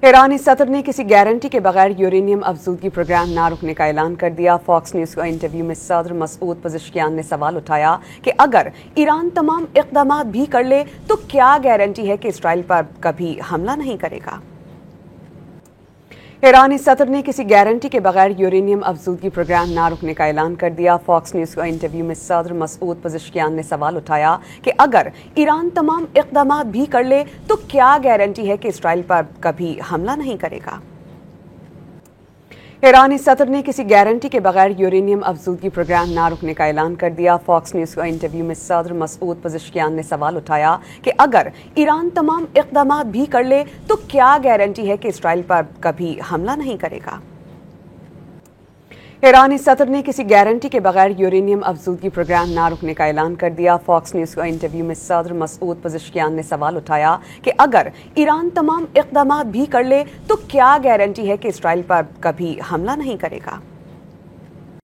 ایرانی صدر نے کسی گارنٹی کے بغیر یورینیم افزودگی پروگرام نہ رکنے کا اعلان کر دیا۔ فاکس نیوز کو انٹرویو میں صدر مسعود پزشکیان نے سوال اٹھایا کہ اگر ایران تمام اقدامات بھی کر لے تو کیا گارنٹی ہے کہ اسرائیل پر کبھی حملہ نہیں کرے گا۔ ایرانی صدر نے کسی گارنٹی کے بغیر یورینیم افزودگی پروگرام نہ رکنے کا اعلان کر دیا۔ فاکس نیوز کو انٹرویو میں صدر مسعود پزشکیان نے سوال اٹھایا کہ اگر ایران تمام اقدامات بھی کر لے تو کیا گارنٹی ہے کہ اسرائیل پر کبھی حملہ نہیں کرے گا۔ ایرانی صدر نے کسی گارنٹی کے بغیر یورینیم افزودگی پروگرام نہ رکنے کا اعلان کر دیا۔ فاکس نیوز کو انٹرویو میں صدر مسعود پزشکیان نے سوال اٹھایا کہ اگر ایران تمام اقدامات بھی کر لے تو کیا گارنٹی ہے کہ اسرائیل پر کبھی حملہ نہیں کرے گا۔ ایرانی صدر نے کسی گارنٹی کے بغیر یورینیم افزودگی پروگرام نہ رکنے کا اعلان کر دیا۔ فاکس نیوز کو انٹرویو میں صدر مسعود پزشکیان نے سوال اٹھایا کہ اگر ایران تمام اقدامات بھی کر لے تو کیا گارنٹی ہے کہ اسرائیل پر کبھی حملہ نہیں کرے گا۔